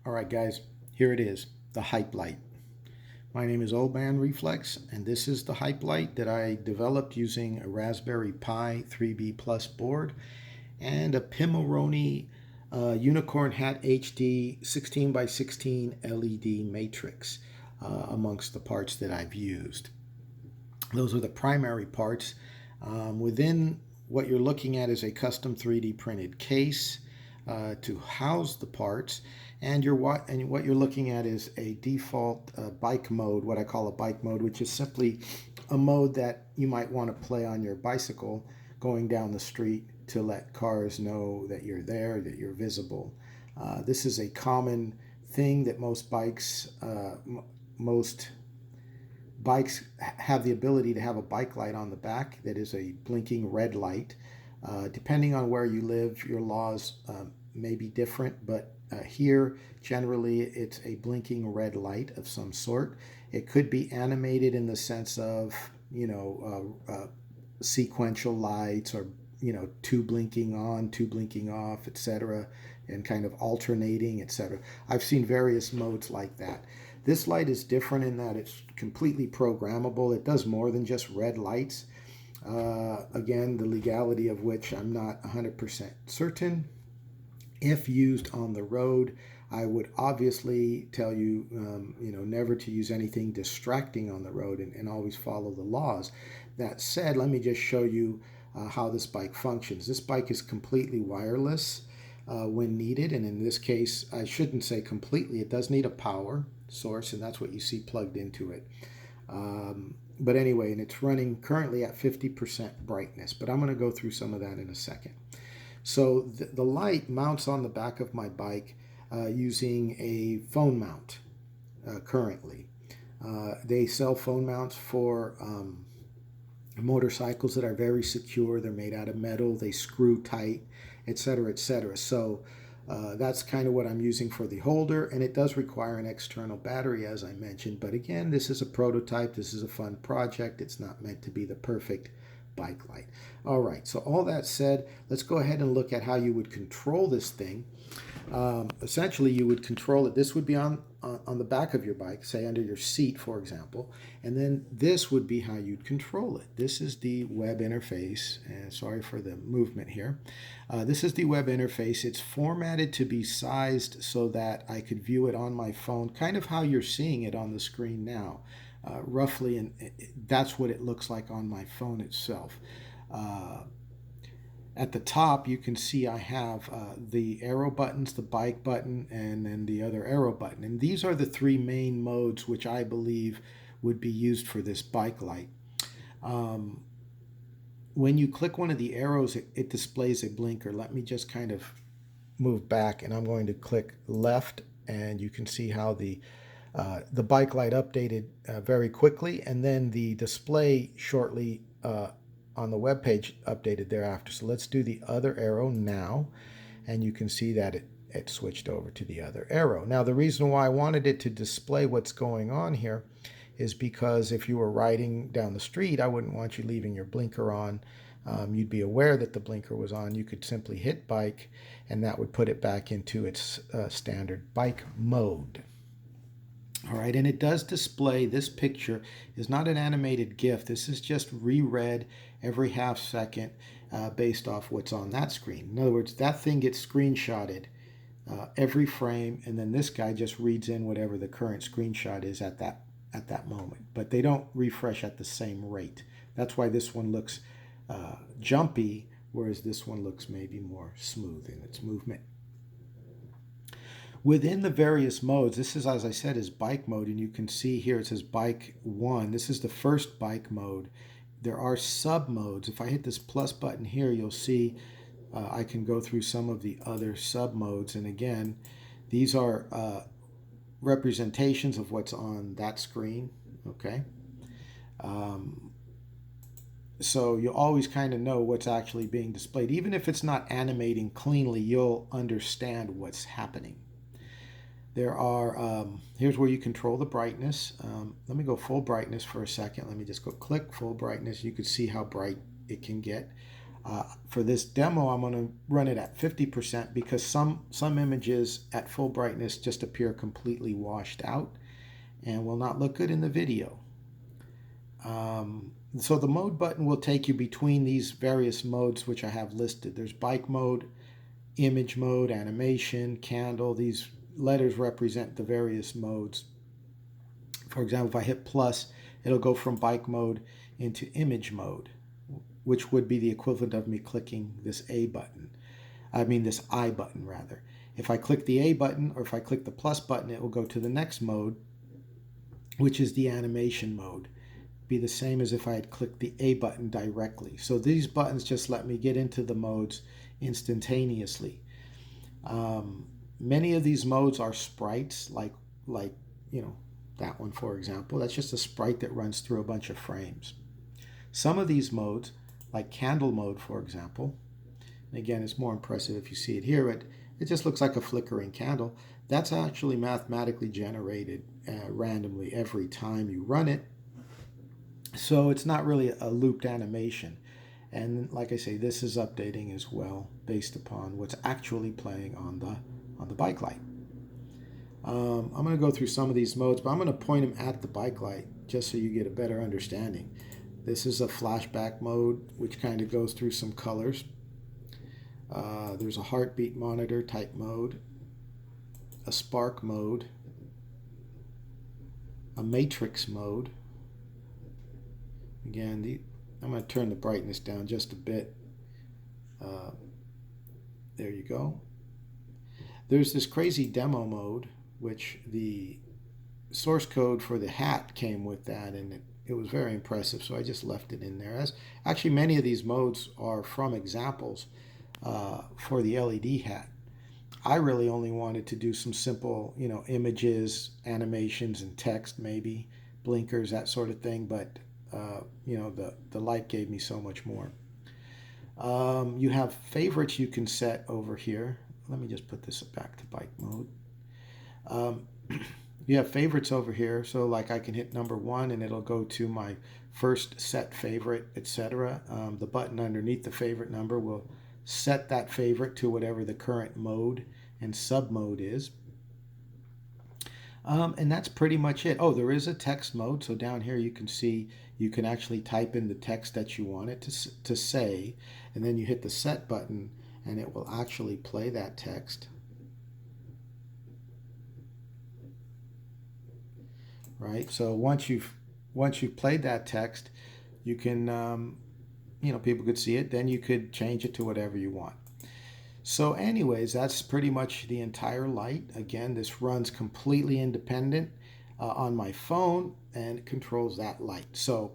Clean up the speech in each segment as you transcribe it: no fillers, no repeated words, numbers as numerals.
All right, guys, here it is, the Hype Light. My name is Old Man Reflex, and this is the Hype Light that I developed using a Raspberry Pi 3B Plus board and a Pimoroni Unicorn Hat HD 16 by 16 LED matrix amongst the parts that I've used. Those are the primary parts. Within what you're looking at is a custom 3D printed case to house the parts, and what you're looking at is a default bike mode, what I call a bike mode, which is simply a mode that you might want to play on your bicycle going down the street to let cars know that you're there, that you're visible. This is a common thing that most bikes have the ability to have a bike light on the back that is a blinking red light. Depending on where you live, your laws may be different, but here generally it's a blinking red light of some sort. It could be animated in the sense of, sequential lights, or two blinking on, two blinking off, etc., and kind of alternating, etc. I've seen various modes like that. This light is different in that it's completely programmable. It does more than just red lights. Again, the legality of which I'm not 100% certain. If used on the road, I would obviously tell you, never to use anything distracting on the road, and always follow the laws. That said, let me just show you how this bike functions. This bike is completely wireless when needed, and in this case, I shouldn't say completely. It does need a power source, and that's what you see plugged into it. But anyway, and it's running currently at 50% brightness, but I'm going to go through some of that in a second. So the light mounts on the back of my bike using a phone mount currently. They sell phone mounts for motorcycles that are very secure. They're made out of metal, they screw tight, etc., etc. So that's kind of what I'm using for the holder, and it does require an external battery, as I mentioned. But again, this is a prototype. This is a fun project. It's not meant to be the perfect bike light. All right, so all that said, let's go ahead and look at how you would control this thing. Essentially, you would control it. This would be on the back of your bike, say under your seat, for example, and then this would be how you'd control it. This is the web interface, and sorry for the movement here. This is the web interface. It's formatted to be sized so that I could view it on my phone, kind of how you're seeing it on the screen now, roughly, and that's what it looks like on my phone itself. At the top, you can see I have the arrow buttons, the bike button, and then the other arrow button. And these are the three main modes which I believe would be used for this bike light. When you click one of the arrows, it displays a blinker. Let me just kind of move back, and I'm going to click left, and you can see how the bike light updated very quickly, and then the display shortly on the web page updated thereafter. So let's do the other arrow now, and you can see that it switched over to the other arrow. Now, the reason why I wanted it to display what's going on here is because if you were riding down the street, I wouldn't want you leaving your blinker on. You'd be aware that the blinker was on. You could simply hit bike, and that would put it back into its standard bike mode. All right, and it does display, this picture is not an animated GIF. This is just reread every half second based off what's on that screen. In other words, that thing gets screenshotted every frame, and then this guy just reads in whatever the current screenshot is at that moment. But they don't refresh at the same rate. That's why this one looks jumpy, whereas this one looks maybe more smooth in its movement. Within the various modes, this is, as I said, is bike mode, and you can see here it says bike 1. This is the first bike mode. There are sub modes. If I hit this plus button here, you'll see I can go through some of the other sub modes, and again, these are representations of what's on that screen. Okay, so you'll always kind of know what's actually being displayed. Even if it's not animating cleanly, you'll understand what's happening. There are, here's where you control the brightness. Let me go full brightness for a second. Let me just go click full brightness. You can see how bright it can get. For this demo, I'm going to run it at 50% because some images at full brightness just appear completely washed out and will not look good in the video. So the mode button will take you between these various modes which I have listed. There's bike mode, image mode, animation, candle. These letters represent the various modes. For example, if I hit plus, it'll go from bike mode into image mode, which would be the equivalent of me clicking this A button. I mean this I button rather. If I click the A button or if I click the plus button, it will go to the next mode, which is the animation mode. Be the same as if I had clicked the A button directly. So these buttons just let me get into the modes instantaneously. Many of these modes are sprites, like that one for example. That's just a sprite that runs through a bunch of frames. Some of these modes, like candle mode for example, and again it's more impressive if you see it here, it just looks like a flickering candle. That's actually mathematically generated randomly every time you run it. So it's not really a looped animation. And like I say, this is updating as well based upon what's actually playing on the bike light. I'm going to go through some of these modes, but I'm going to point them at the bike light just so you get a better understanding. This is a flashback mode, which kind of goes through some colors. There's a heartbeat monitor type mode, a spark mode, a matrix mode. Again, I'm going to turn the brightness down just a bit. There you go. There's this crazy demo mode, which the source code for the hat came with that, and it was very impressive, so I just left it in there. Actually, many of these modes are from examples for the LED hat. I really only wanted to do some simple, images, animations, and text, maybe blinkers, that sort of thing, but the light gave me so much more. You have favorites you can set over here. Let me just put this back to bike mode. You have favorites over here, so like I can hit number 1 and it'll go to my first set favorite, etc. The button underneath the favorite number will set that favorite to whatever the current mode and sub mode is. And that's pretty much it. Oh, there is a text mode. So down here you can see you can actually type in the text that you want it to say, and then you hit the set button and it will actually play that text. Right? So once you've played that text, you can people could see it, then you could change it to whatever you want. So anyways, that's pretty much the entire light. Again, this runs completely independent on my phone and it controls that light. So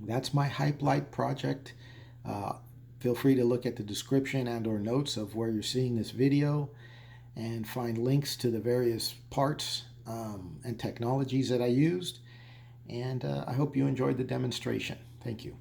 that's my HYPELIGHT project. Feel free to look at the description and or notes of where you're seeing this video and find links to the various parts and technologies that I used. And I hope you enjoyed the demonstration. Thank you.